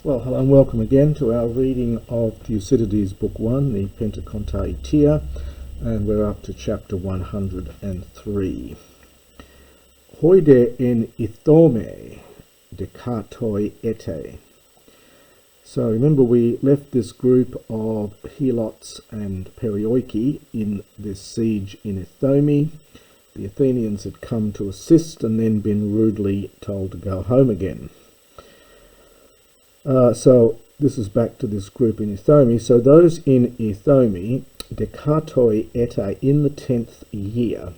Well, hello and welcome again to our reading of Thucydides Book 1, the Pentakontaetia, and we're up to chapter 103. Hoide en ithome decatoi ete. So remember, we left this group of helots and perioiki in this siege in Ithome. The Athenians had come to assist and then been rudely told to go home again. So this is back to this group in Ithome. So those in Ithome, decatoi ete, in the 10th year.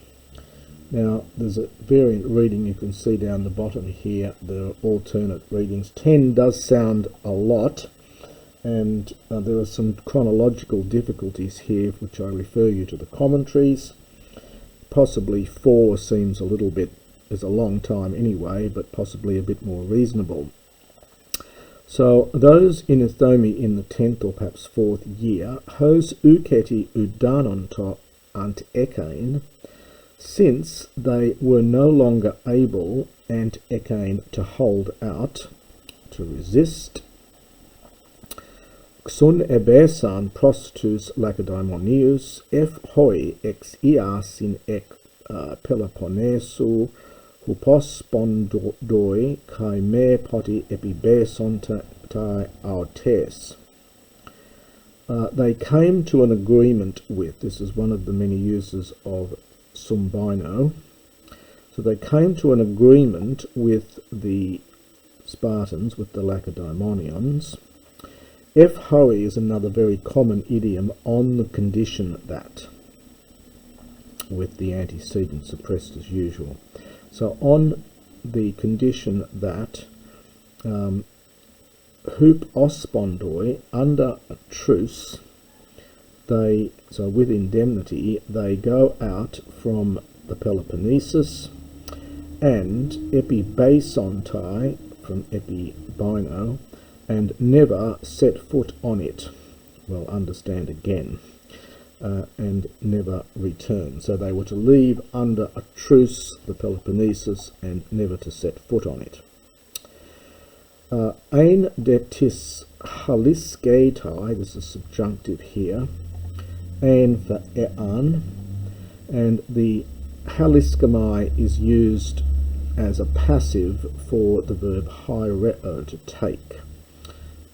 Now there's a variant reading you can see down the bottom here, the alternate readings. 10 does sound a lot, and there are some chronological difficulties here, which I refer you to the commentaries. Possibly 4 seems a little bit, is a long time anyway, but possibly a bit more reasonable. So those in Ithome in the 10th or perhaps 4th year, hos uketi udanonto ant ekain, since they were no longer able ant ekain to hold out, to resist, xun ebesan prostus lacedaemonius hoi ex iasin ek Peloponnesu hupos spondoi kai me poti epibeson tai autes. They came to an agreement with, this is one of the many uses of sumbino, so they came to an agreement with the Spartans, with the Lacedaemonians. Hoi is another very common idiom, on the condition that, with the antecedent suppressed as usual. So on the condition that hup ospondoi, under a truce, they, so with indemnity, they go out from the Peloponnesus, and epibasontai, from epibino, and never set foot on it. Well, understand again. And never return. So they were to leave under a truce the Peloponnesus and never to set foot on it. Ein detis halisketai, this is subjunctive here, ein for ean, and the haliskemai is used as a passive for the verb haireo, to take,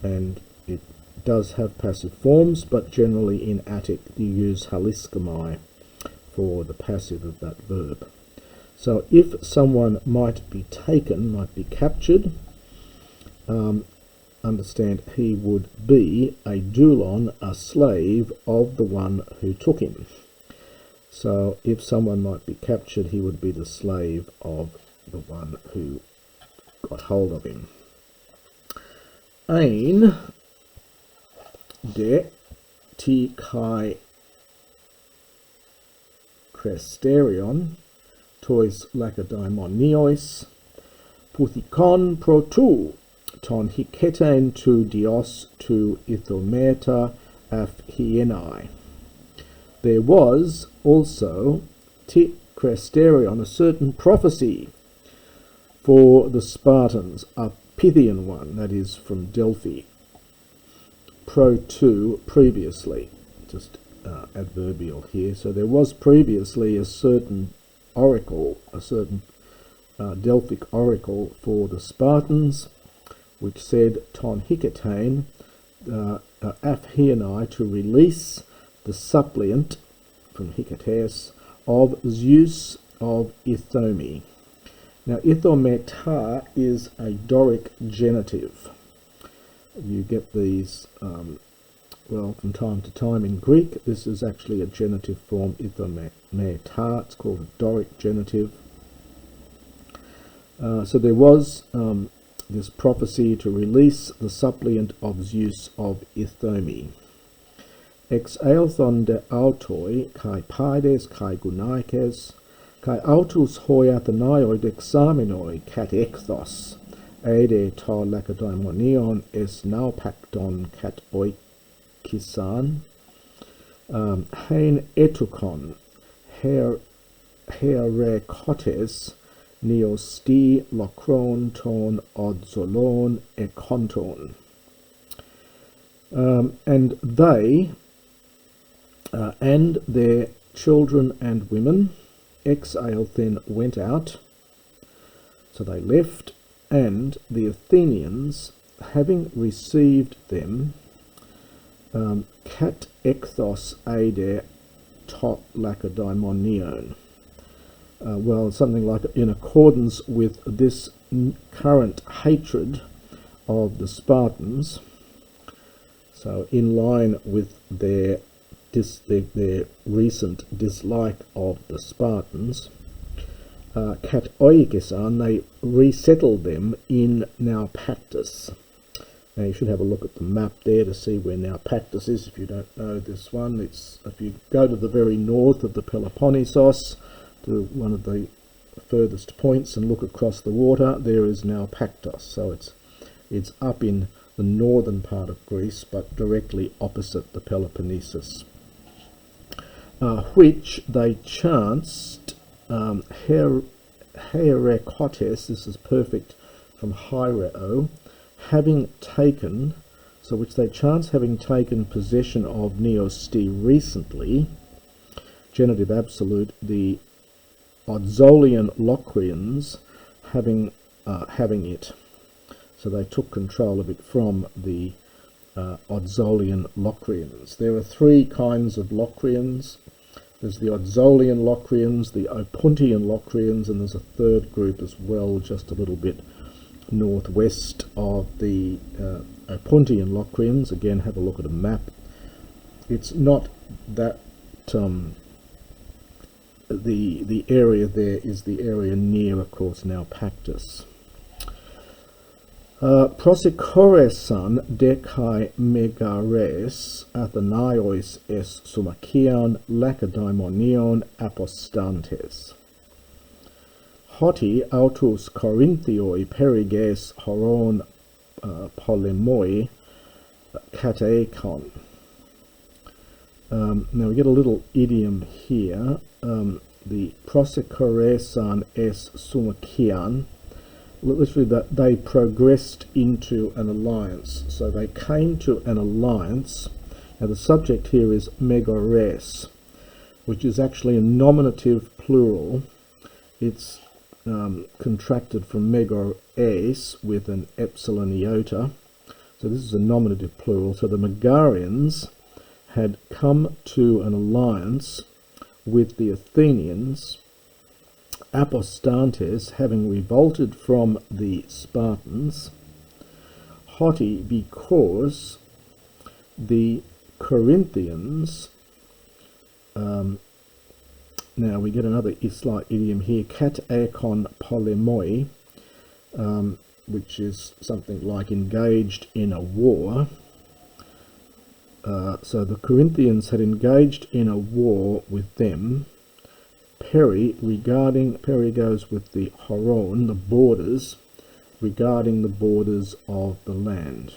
and it does have passive forms, but generally in Attic you use haliskemai for the passive of that verb. So if someone might be taken, might be captured, understand he would be a doulon, a slave of the one who took him. So if someone might be captured, he would be the slave of the one who got hold of him. Ein de ti kai cresterion tois lacedaemonios puthikon pro tu ton hiketen tu dios tu ithometa af hienai. There was also ti cresterion, a certain prophecy for the Spartans, a Pythian one, that is from Delphi. Pro to, previously, just adverbial here. So there was previously a certain oracle, a certain Delphic oracle for the Spartans, which said ton hiketain aphienai, to release the suppliant from hiketes of Zeus of Ithome. Now ithometa is a Doric genitive. You get these, well, from time to time in Greek. This is actually a genitive form, ithometa. It's called a Doric genitive. So there was this prophecy to release the suppliant of Zeus of Ithome. Ex eilthon de autoi, kai paides, kai gunaikes, kai autus hoi athenaioi dexamenoi kat ekthos, ede ta lacedaemonion es naupakton kat oikisan, hein etukon, herekotes, neosti lokron ton odzolon ekonton. And they and their children and women exiled then went out, so they left, and the Athenians, having received them, kat ekthos eide tot Lacedaemonion. Well, something like in accordance with this current hatred of the Spartans, so in line with their recent dislike of the Spartans, kat oikesan, they resettled them in Naupaktos. Now you should have a look at the map there to see where Naupaktos is. If you don't know this one, it's if you go to the very north of the Peloponnesos, to one of the furthest points, and look across the water, there is Naupaktos. So it's up in the northern part of Greece, but directly opposite the Peloponnesus, which they chanced Hierekotes, this is perfect from Hiereo, having taken, so which they chance having taken possession of Neosti recently, genitive absolute, the Odzolian Locrians having it. So they took control of it from the Odzolian Locrians. There are three kinds of Locrians. There's the Odzolian Locrians, the Opuntian Locrians, and there's a third group as well, just a little bit northwest of the Opuntian Locrians. Again, have a look at a map. It's not that the area there is the area near, of course, Naupaktos. Prosikoresan dekai megares Athenaios es sumakion Lacedaemonion apostantes. Hoti autos Corinthioi periges horon polemoi kateikon. Now we get a little idiom here. The prosikoresan es sumakion, literally that they progressed into an alliance. So they came to an alliance. Now the subject here is megores, which is actually a nominative plural. It's contracted from megores with an epsilon iota. So this is a nominative plural. So the Megarians had come to an alliance with the Athenians, apostantes, having revolted from the Spartans, hoti, because the Corinthians, now we get another slight idiom here, kat ekon polemoi, which is something like engaged in a war. So the Corinthians had engaged in a war with them. Peri goes with the horon, the borders, regarding the borders of the land.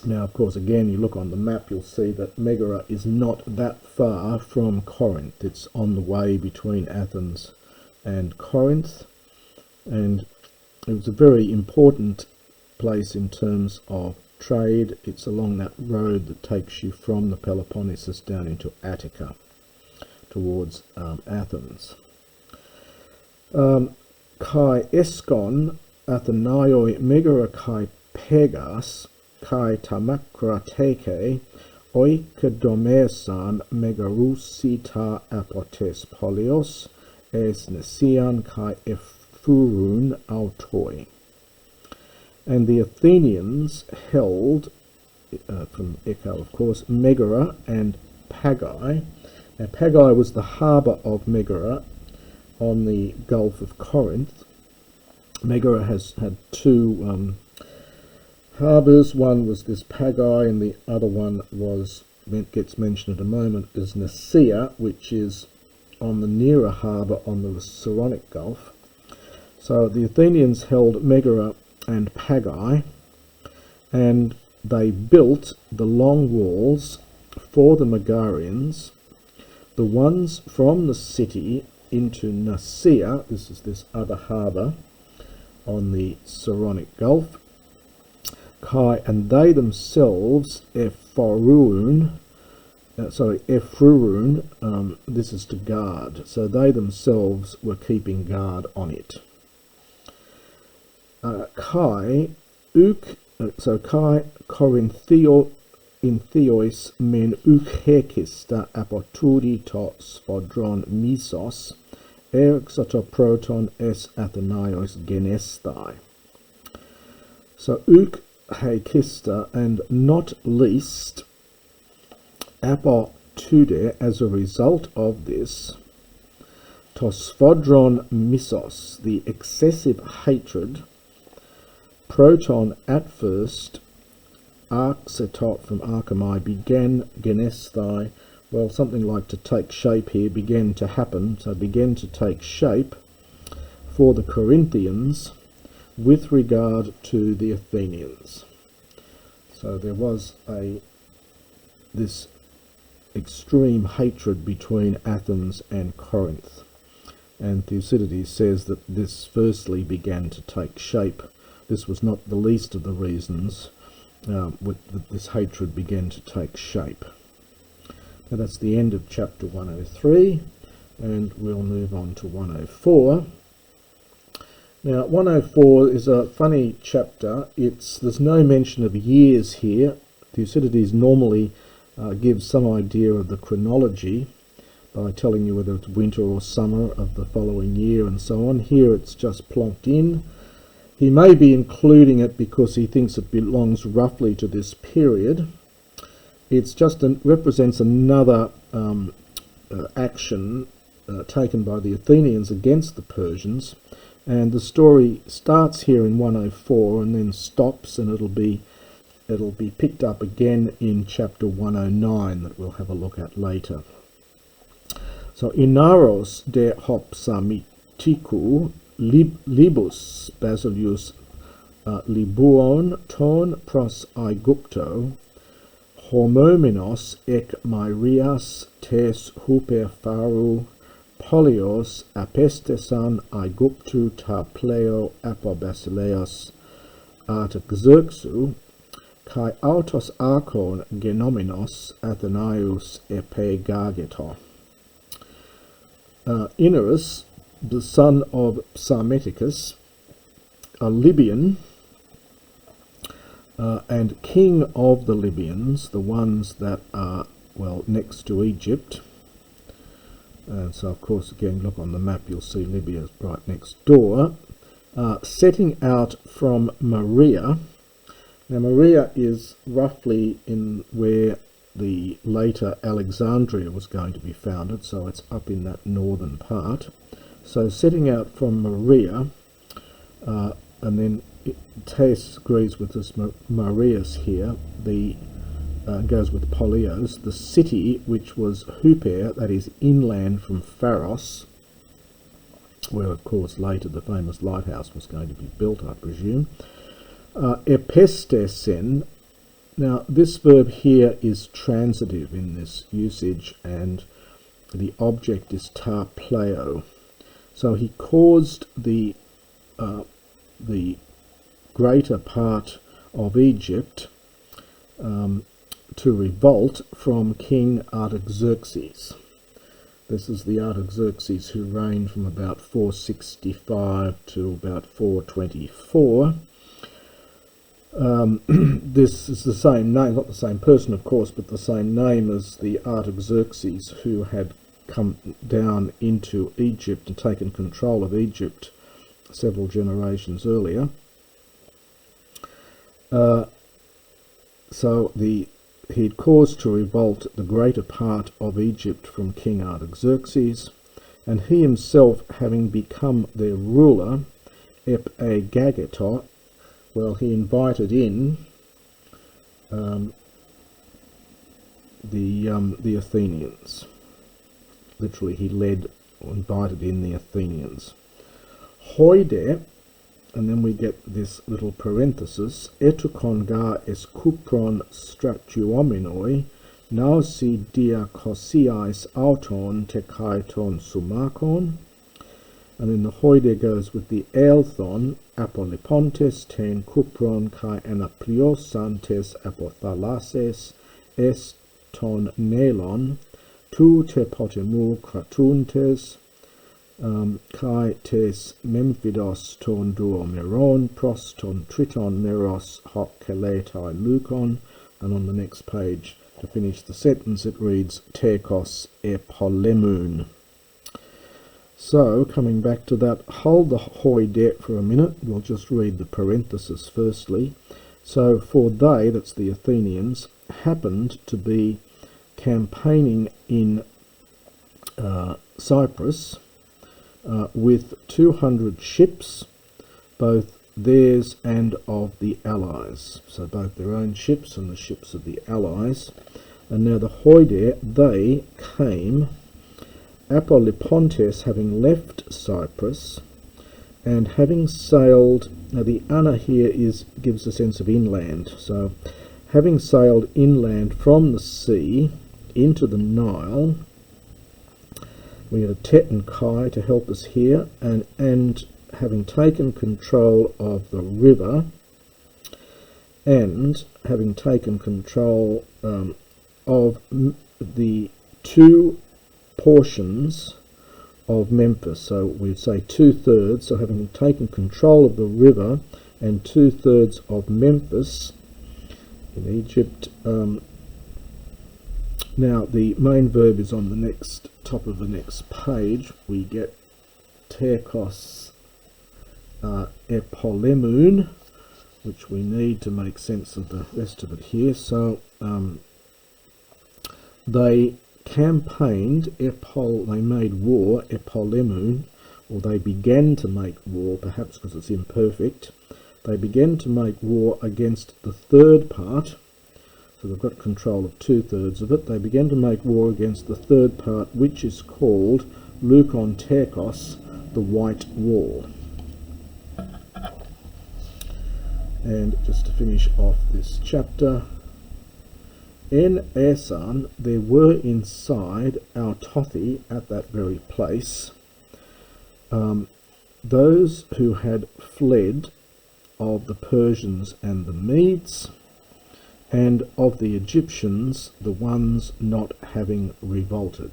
Now, of course, again, you look on the map, you'll see that Megara is not that far from Corinth. It's on the way between Athens and Corinth, and it was a very important place in terms of trade. It's along that road that takes you from the Peloponnesus down into Attica towards Athens. Kai eskon Athenaioi Megara kai pegas kai tamakrateke oikodomesan megarusita apotes polios es nesian kai efurun autoi. And the Athenians held, from Echo of course, Megara and Pagae. Now Pagae was the harbour of Megara on the Gulf of Corinth. Megara has had two harbours. One was this Pagae, and the other one gets mentioned in a moment, is Nicaea, which is on the nearer harbour on the Saronic Gulf. So the Athenians held Megara and Pagae, and they built the long walls for the Megarians, the ones from the city into Nicaea, this is this other harbour on the Saronic Gulf, Kai, and they themselves, Ephurun, this is to guard. So they themselves were keeping guard on it. Kai, Kai Corinthio in Theos men ukekista apoturi to sphadron misos, exotoproton es Athenaios genestai. So ukekista, and not least apotude, as a result of this, to sphadron misos, the excessive hatred, proton at first, arxetot from archemai, began genesthai, well, something like to take shape here, began to happen, so began to take shape for the Corinthians with regard to the Athenians. So there was this extreme hatred between Athens and Corinth, and Thucydides says that this firstly began to take shape. This was not the least of the reasons this hatred began to take shape. Now that's the end of chapter 103, and we'll move on to 104. Now 104 is a funny chapter. There's no mention of years here. Thucydides normally gives some idea of the chronology by telling you whether it's winter or summer of the following year and so on. Here it's just plonked in. He may be including it because he thinks it belongs roughly to this period. It's just represents another action taken by the Athenians against the Persians, and the story starts here in 104 and then stops, and it'll be picked up again in chapter 109 that we'll have a look at later. So inaros de hopsamitiku libus basilius libuon ton pros Aegypto homomenos ek Myrias tes huper pharu polios apestesan Aegyptu ta pleo apobasileos artaxerxu kai autos archon genomenos Athenaios epegageto. Inarus, the son of Psammetichus, a Libyan, and king of the Libyans, the ones that are, well, next to Egypt. And so, of course, again, look on the map, you'll see Libya is right next door, setting out from Maria. Now, Maria is roughly in where the later Alexandria was going to be founded, so it's up in that northern part. So setting out from Maria, and then Tes agrees with this Marius here, goes with Polios, the city which was Huper, that is inland from Pharos, where of course later the famous lighthouse was going to be built, I presume. Epestesen. Now this verb here is transitive in this usage, and the object is ta pleo. So he caused the greater part of Egypt to revolt from King Artaxerxes. This is the Artaxerxes who reigned from about 465 to about 424. This is the same name, not the same person of course, but the same name as the Artaxerxes who had come down into Egypt and taken control of Egypt several generations earlier. So he'd caused to revolt the greater part of Egypt from King Artaxerxes, and he himself, having become their ruler, epagageto, well, he invited in the Athenians. Literally, he led or invited in the Athenians. Hoide, and then we get this little parenthesis, etukonga es kupron stratuomenoi, nausi diakosiais auton tekaiton sumakon. And then the hoide goes with the elthon, apolipontes ten cupron kai anapliosantes apothalases est ton nelon tu te potemu kratuntes kai tes memphidos ton duomeron pros ton triton meros hoc keletai lukon. And on the next page, to finish the sentence, it reads tekos epolemun. So, coming back to that, hold the hoi det for a minute. We'll just read the parenthesis firstly. So, for they, that's the Athenians, happened to be campaigning in Cyprus with 200 ships, both theirs and of the allies. So both their own ships and the ships of the allies. And now the hoide, they came, Apolipontes having left Cyprus, and having sailed, now the ana here gives a sense of inland, so having sailed inland from the sea into the Nile, we had a Tet and Kai to help us here, and having taken control of the river, and having taken control of the two portions of Memphis, so we'd say 2/3, so having taken control of the river and 2/3 of Memphis in Egypt. Now the main verb is on the top of the next page. We get tekos epolemun, which we need to make sense of the rest of it here. So they campaigned, they made war, epolemun, or they began to make war, perhaps because it's imperfect. They began to make war against the third part, so they've got control of 2/3 of it. They began to make war against the third part, which is called Lukon Tekos, the White Wall. And just to finish off this chapter, in Esan there were inside our Tothi at that very place those who had fled of the Persians and the Medes, and of the Egyptians, the ones not having revolted.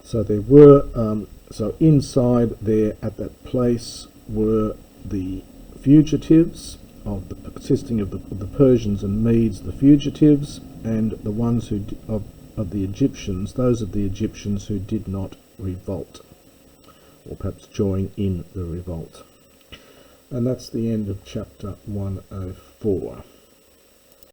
So there were, so inside there at that place were the fugitives, consisting of the Persians and Medes, the fugitives, and the ones who of the Egyptians, those of the Egyptians who did not revolt, or perhaps join in the revolt. And that's the end of chapter 104.